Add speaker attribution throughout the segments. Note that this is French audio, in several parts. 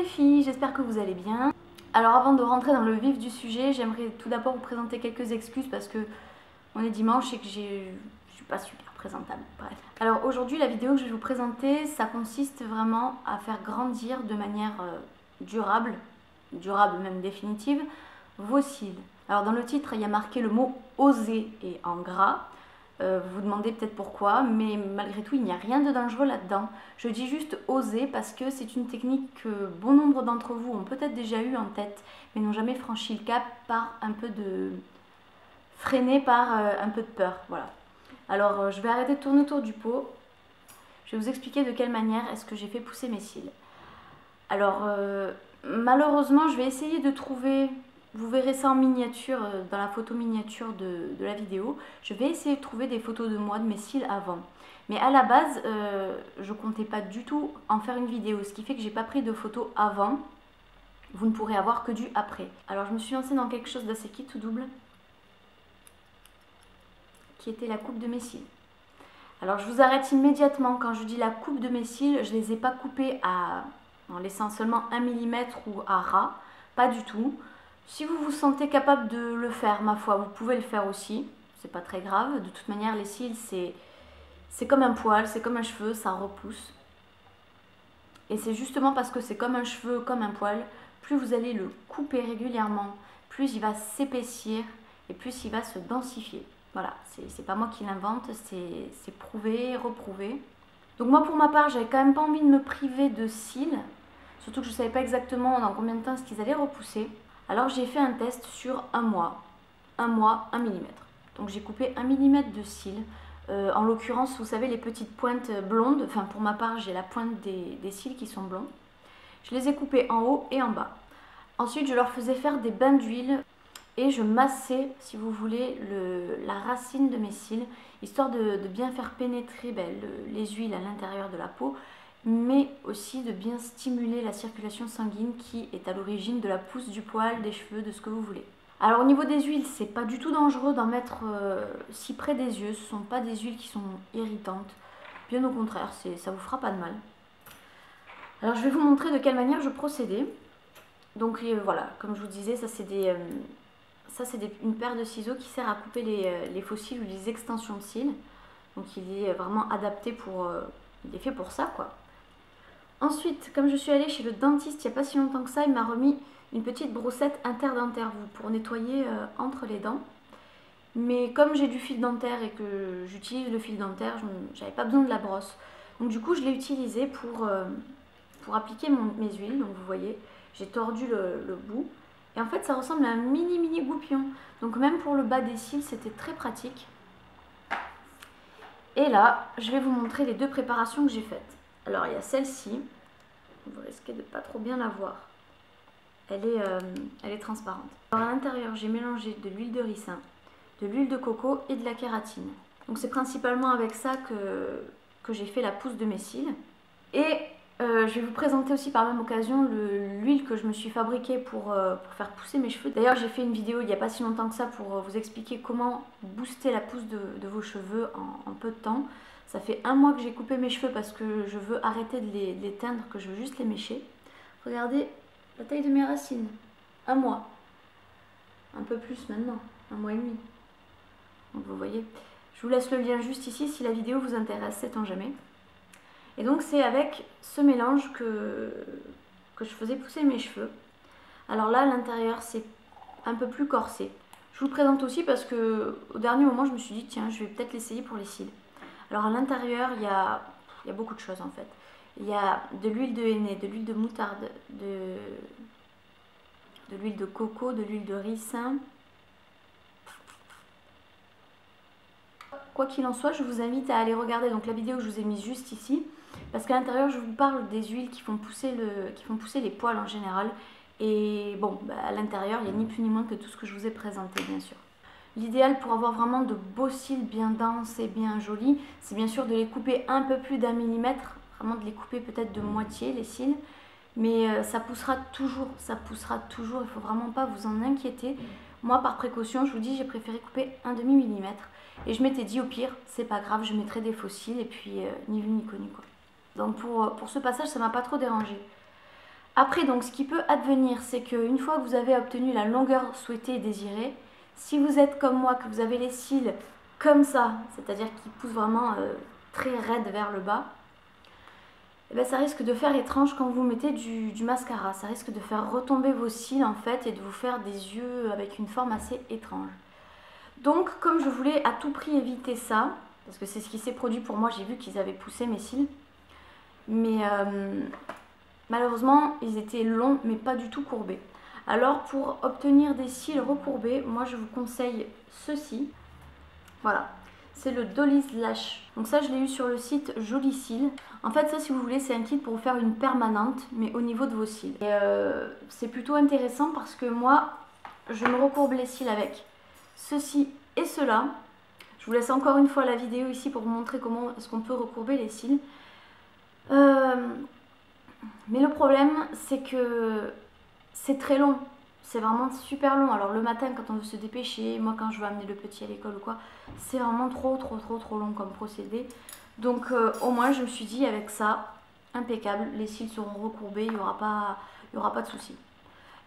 Speaker 1: les filles, j'espère que vous allez bien. Alors avant de rentrer dans le vif du sujet, j'aimerais tout d'abord vous présenter quelques excuses parce que on est dimanche et que je suis pas super présentable. Bref. Alors aujourd'hui, la vidéo que je vais vous présenter, ça consiste vraiment à faire grandir de manière durable même définitive, vos cils. Alors dans le titre, il y a marqué le mot oser et en gras. Vous vous demandez peut-être pourquoi, mais malgré tout, il n'y a rien de dangereux là-dedans. Je dis juste oser parce que c'est une technique que bon nombre d'entre vous ont peut-être déjà eu en tête, mais n'ont jamais franchi le cap par un peu de... freiné par un peu de peur. Voilà. Alors, je vais arrêter de tourner autour du pot. Je vais vous expliquer de quelle manière est-ce que j'ai fait pousser mes cils. Alors, malheureusement, je vais essayer de trouver... Vous verrez ça en miniature, dans la photo miniature de la vidéo. Je vais essayer de trouver des photos de moi, de mes cils avant. Mais à la base, je comptais pas du tout en faire une vidéo. Ce qui fait que j'ai pas pris de photos avant. Vous ne pourrez avoir que du après. Alors je me suis lancée dans quelque chose d'assez kit tout double. Qui était la coupe de mes cils. Alors je vous arrête immédiatement. Quand je dis la coupe de mes cils, je les ai pas coupés en laissant seulement 1 mm ou à ras. Pas du tout. Si vous vous sentez capable de le faire, ma foi, vous pouvez le faire aussi. C'est pas très grave. De toute manière, les cils, c'est comme un poil, c'est comme un cheveu, ça repousse. Et c'est justement parce que c'est comme un cheveu, comme un poil, plus vous allez le couper régulièrement, plus il va s'épaissir et plus il va se densifier. Voilà, c'est pas moi qui l'invente, c'est prouvé, reprouvé. Donc moi pour ma part, j'avais quand même pas envie de me priver de cils, surtout que je savais pas exactement dans combien de temps est-ce qu'ils allaient repousser. Alors j'ai fait un test sur un mois, 1 mm. Donc j'ai coupé 1 mm de cils. En l'occurrence, vous savez, les petites pointes blondes, enfin pour ma part, j'ai la pointe des cils qui sont blonds. Je les ai coupés en haut et en bas. Ensuite, je leur faisais faire des bains d'huile et je massais, si vous voulez, la racine de mes cils, histoire de bien faire pénétrer les huiles à l'intérieur de la peau, mais aussi de bien stimuler la circulation sanguine qui est à l'origine de la pousse du poil, des cheveux, de ce que vous voulez. Alors au niveau des huiles, c'est pas du tout dangereux d'en mettre si près des yeux, ce sont pas des huiles qui sont irritantes, bien au contraire, ça vous fera pas de mal. Alors je vais vous montrer de quelle manière je procédais. Donc voilà, comme je vous disais, ça c'est une paire de ciseaux qui sert à couper les faux cils ou les extensions de cils. Donc il est vraiment adapté il est fait pour ça quoi. Ensuite, comme je suis allée chez le dentiste il n'y a pas si longtemps que ça, il m'a remis une petite brossette interdentaire pour nettoyer entre les dents. Mais comme j'ai du fil dentaire et que j'utilise le fil dentaire, j'avais pas besoin de la brosse. Donc du coup, je l'ai utilisé pour appliquer mes huiles. Donc vous voyez, j'ai tordu le bout. Et en fait, ça ressemble à un mini goupillon. Donc même pour le bas des cils, c'était très pratique. Et là, je vais vous montrer les deux préparations que j'ai faites. Alors il y a celle-ci, vous risquez de pas trop bien la voir. Elle est transparente. Alors à l'intérieur, j'ai mélangé de l'huile de ricin, de l'huile de coco et de la kératine. Donc c'est principalement avec ça que j'ai fait la pousse de mes cils. Et je vais vous présenter aussi par même occasion l'huile que je me suis fabriquée pour faire pousser mes cheveux. D'ailleurs j'ai fait une vidéo il n'y a pas si longtemps que ça pour vous expliquer comment booster la pousse de vos cheveux en peu de temps. Ça fait 1 mois que j'ai coupé mes cheveux parce que je veux arrêter de les teindre, que je veux juste les mécher. Regardez la taille de mes racines. 1 mois. Un peu plus maintenant. 1 mois et demi. Donc vous voyez. Je vous laisse le lien juste ici si la vidéo vous intéresse, sait-on jamais. Et donc c'est avec ce mélange que je faisais pousser mes cheveux. Alors là, à l'intérieur, c'est un peu plus corsé. Je vous le présente aussi parce que au dernier moment, je me suis dit, tiens, je vais peut-être l'essayer pour les cils. Alors à l'intérieur, il y a beaucoup de choses en fait. Il y a de l'huile de henné, de l'huile de moutarde, de l'huile de coco, de l'huile de ricin. Quoi qu'il en soit, je vous invite à aller regarder donc la vidéo que je vous ai mise juste ici. Parce qu'à l'intérieur, je vous parle des huiles qui font pousser les poils en général. Et bon, à l'intérieur, il n'y a ni plus ni moins que tout ce que je vous ai présenté, bien sûr. L'idéal pour avoir vraiment de beaux cils bien denses et bien jolis, c'est bien sûr de les couper un peu plus d'1 millimètre, vraiment de les couper peut-être de moitié les cils, mais ça poussera toujours, il ne faut vraiment pas vous en inquiéter. Moi par précaution, je vous dis, j'ai préféré couper un demi-millimètre et je m'étais dit au pire, c'est pas grave, je mettrai des faux cils et puis ni vu ni connu quoi. Donc pour ce passage, ça m'a pas trop dérangé. Après, donc, ce qui peut advenir, c'est qu'une fois que vous avez obtenu la longueur souhaitée et désirée, si vous êtes comme moi, que vous avez les cils comme ça, c'est-à-dire qu'ils poussent vraiment très raide vers le bas, eh ben, ça risque de faire étrange quand vous mettez du mascara. Ça risque de faire retomber vos cils en fait et de vous faire des yeux avec une forme assez étrange. Donc, comme je voulais à tout prix éviter ça, parce que c'est ce qui s'est produit pour moi, j'ai vu qu'ils avaient poussé mes cils, mais malheureusement, ils étaient longs, mais pas du tout courbés. Alors, pour obtenir des cils recourbés, moi je vous conseille ceci. Voilà, c'est le Dolly's Lash. Donc ça, je l'ai eu sur le site Joli Cils. En fait, ça, si vous voulez, c'est un kit pour vous faire une permanente, mais au niveau de vos cils. Et c'est plutôt intéressant parce que moi, je me recourbe les cils avec ceci et cela. Je vous laisse encore une fois la vidéo ici pour vous montrer comment est-ce qu'on peut recourber les cils. Mais le problème, c'est que c'est très long. C'est vraiment super long. Alors le matin, quand on veut se dépêcher, moi quand je veux amener le petit à l'école ou quoi, c'est vraiment trop long comme procédé. Donc au moins, je me suis dit avec ça, impeccable, les cils seront recourbés, il n'y aura pas de souci.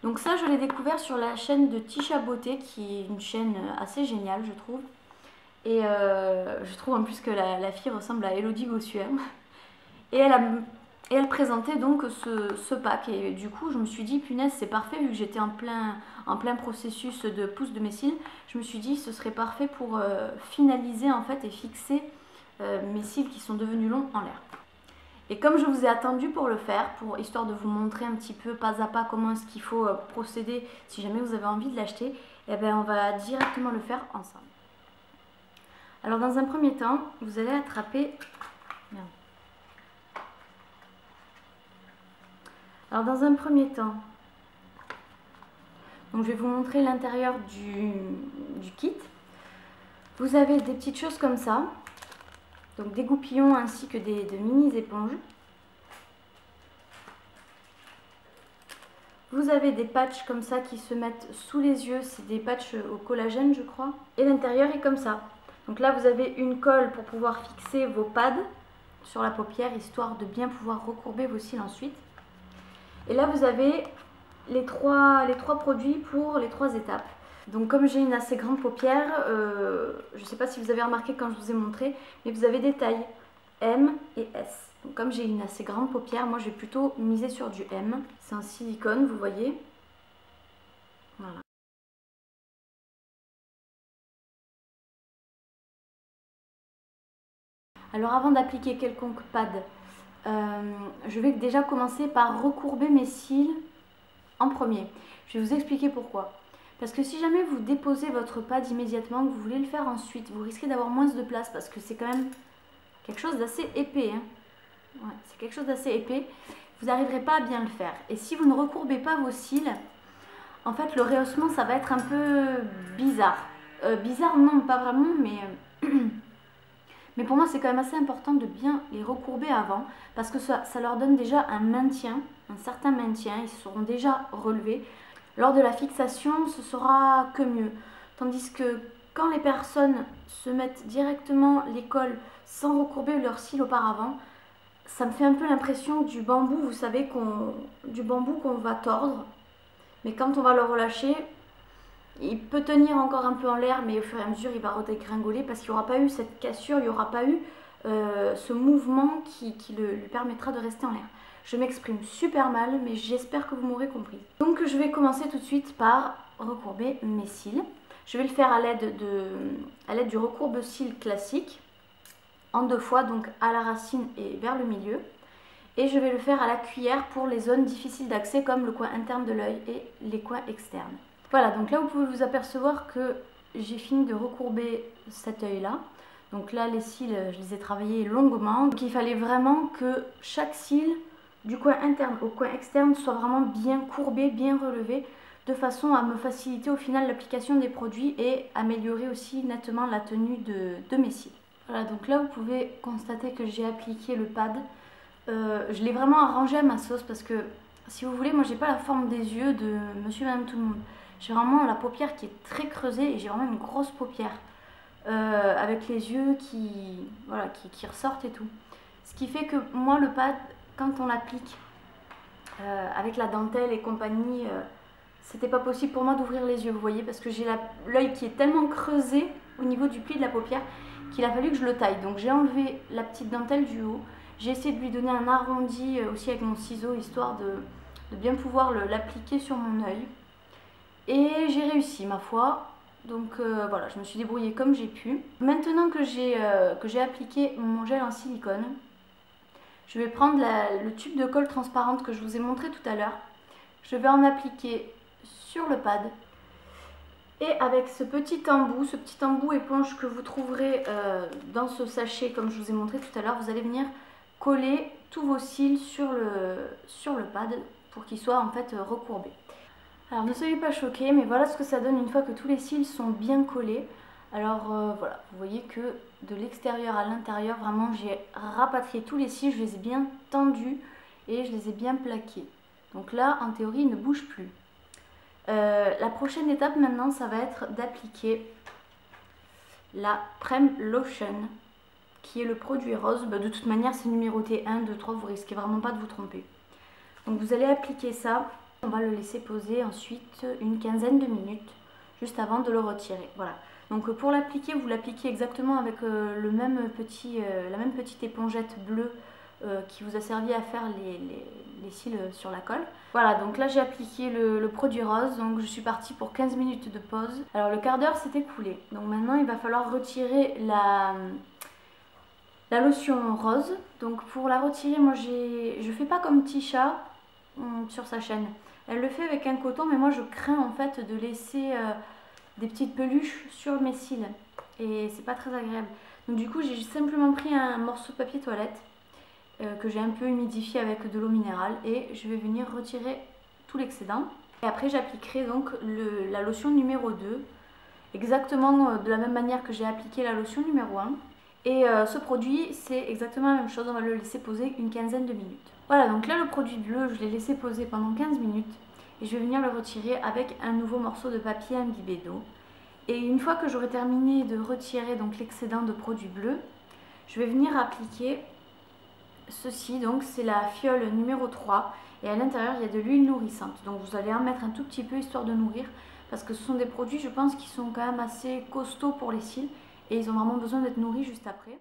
Speaker 1: Donc ça, je l'ai découvert sur la chaîne de Tisha Beauté, qui est une chaîne assez géniale, je trouve. Et je trouve en plus que la fille ressemble à Elodie Gossuin. Et elle présentait donc ce pack. Et du coup, je me suis dit, punaise, c'est parfait, vu que j'étais en plein processus de pousse de mes cils. Je me suis dit, ce serait parfait pour finaliser en fait et fixer mes cils qui sont devenus longs en l'air. Et comme je vous ai attendu pour le faire, histoire de vous montrer un petit peu pas à pas comment est-ce qu'il faut procéder si jamais vous avez envie de l'acheter, eh bien, on va directement le faire ensemble. Alors dans un premier temps, vous allez attraper... Merde. Alors dans un premier temps, donc je vais vous montrer l'intérieur du kit. Vous avez des petites choses comme ça, donc des goupillons ainsi que de mini éponges. Vous avez des patchs comme ça qui se mettent sous les yeux, c'est des patchs au collagène je crois. Et l'intérieur est comme ça. Donc là vous avez une colle pour pouvoir fixer vos pads sur la paupière, histoire de bien pouvoir recourber vos cils ensuite. Et là vous avez les trois produits pour les 3 étapes. Donc comme j'ai une assez grande paupière, je ne sais pas si vous avez remarqué quand je vous ai montré, mais vous avez des tailles M et S. Donc comme j'ai une assez grande paupière, moi je vais plutôt miser sur du M. C'est un silicone, vous voyez. Voilà. Alors avant d'appliquer quelconque pad, je vais déjà commencer par recourber mes cils en premier. Je vais vous expliquer pourquoi. Parce que si jamais vous déposez votre pad immédiatement, que vous voulez le faire ensuite, vous risquez d'avoir moins de place parce que c'est quand même quelque chose d'assez épais. Hein. Ouais, c'est quelque chose d'assez épais. Vous n'arriverez pas à bien le faire. Et si vous ne recourbez pas vos cils, en fait le rehaussement ça va être un peu bizarre. Bizarre non, pas vraiment, mais pour moi c'est quand même assez important de bien les recourber avant parce que ça leur donne déjà un maintien, un certain maintien, ils seront déjà relevés. Lors de la fixation, ce sera que mieux. Tandis que quand les personnes se mettent directement les cols sans recourber leurs cils auparavant, ça me fait un peu l'impression du bambou, vous savez, du bambou qu'on va tordre. Mais quand on va le relâcher, il peut tenir encore un peu en l'air, mais au fur et à mesure, il va redégringoler parce qu'il n'y aura pas eu cette cassure, il n'y aura pas eu ce mouvement qui lui permettra de rester en l'air. Je m'exprime super mal, mais j'espère que vous m'aurez compris. Donc je vais commencer tout de suite par recourber mes cils. Je vais le faire à l'aide du recourbe-cils classique, en 2 fois, donc à la racine et vers le milieu. Et je vais le faire à la cuillère pour les zones difficiles d'accès comme le coin interne de l'œil et les coins externes. Voilà, donc là vous pouvez vous apercevoir que j'ai fini de recourber cet œil-là. Donc là les cils, je les ai travaillés longuement. Donc il fallait vraiment que chaque cil, du coin interne au coin externe, soit vraiment bien courbé, bien relevé, de façon à me faciliter au final l'application des produits et améliorer aussi nettement la tenue de mes cils. Voilà, donc là vous pouvez constater que j'ai appliqué le pad. Je l'ai vraiment arrangé à ma sauce parce que, si vous voulez, moi j'ai pas la forme des yeux de Monsieur et Madame Tout le Monde. J'ai vraiment la paupière qui est très creusée et j'ai vraiment une grosse paupière avec les yeux voilà, qui ressortent et tout. Ce qui fait que moi le pad, quand on l'applique avec la dentelle et compagnie, c'était pas possible pour moi d'ouvrir les yeux, vous voyez, parce que j'ai l'œil qui est tellement creusé au niveau du pli de la paupière qu'il a fallu que je le taille. Donc j'ai enlevé la petite dentelle du haut, j'ai essayé de lui donner un arrondi aussi avec mon ciseau, histoire de bien pouvoir l'appliquer sur mon œil. Et j'ai réussi, ma foi. Donc voilà, je me suis débrouillée comme j'ai pu. Maintenant que j'ai appliqué mon gel en silicone, je vais prendre le tube de colle transparente que je vous ai montré tout à l'heure. Je vais en appliquer sur le pad. Et avec ce petit embout éponge que vous trouverez dans ce sachet, comme je vous ai montré tout à l'heure, vous allez venir coller tous vos cils sur le pad pour qu'ils soient en fait recourbés. Alors ne soyez pas choqués, mais voilà ce que ça donne une fois que tous les cils sont bien collés. Alors voilà, vous voyez que de l'extérieur à l'intérieur, vraiment j'ai rapatrié tous les cils, je les ai bien tendus et je les ai bien plaqués. Donc là, en théorie, ils ne bougent plus. La prochaine étape maintenant, ça va être d'appliquer la Prem Lotion, qui est le produit rose. De toute manière, c'est numéroté 1, 2, 3, vous risquez vraiment pas de vous tromper. Donc vous allez appliquer ça. On va le laisser poser ensuite une quinzaine de minutes, juste avant de le retirer. Voilà. Donc pour l'appliquer, vous l'appliquez exactement avec la même petite épongette bleue qui vous a servi à faire les cils sur la colle. Voilà, donc là j'ai appliqué le produit rose, donc je suis partie pour 15 minutes de pause. Alors le quart d'heure s'est écoulé, donc maintenant il va falloir retirer la lotion rose. Donc pour la retirer, moi je fais pas comme Tisha sur sa chaîne. Elle le fait avec un coton, mais moi je crains en fait de laisser des petites peluches sur mes cils et c'est pas très agréable. Donc du coup j'ai simplement pris un morceau de papier toilette que j'ai un peu humidifié avec de l'eau minérale et je vais venir retirer tout l'excédent. Et après j'appliquerai donc la lotion numéro 2, exactement de la même manière que j'ai appliqué la lotion numéro 1. Et ce produit, c'est exactement la même chose, on va le laisser poser une quinzaine de minutes. Voilà, donc là le produit bleu, je l'ai laissé poser pendant 15 minutes et je vais venir le retirer avec un nouveau morceau de papier imbibé d'eau. Et une fois que j'aurai terminé de retirer donc l'excédent de produit bleu, je vais venir appliquer ceci, donc c'est la fiole numéro 3 et à l'intérieur il y a de l'huile nourrissante. Donc vous allez en mettre un tout petit peu histoire de nourrir parce que ce sont des produits, je pense, qui sont quand même assez costauds pour les cils. Et ils ont vraiment besoin d'être nourris juste après.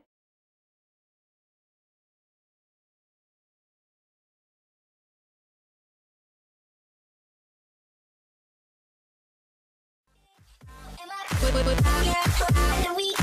Speaker 2: Am I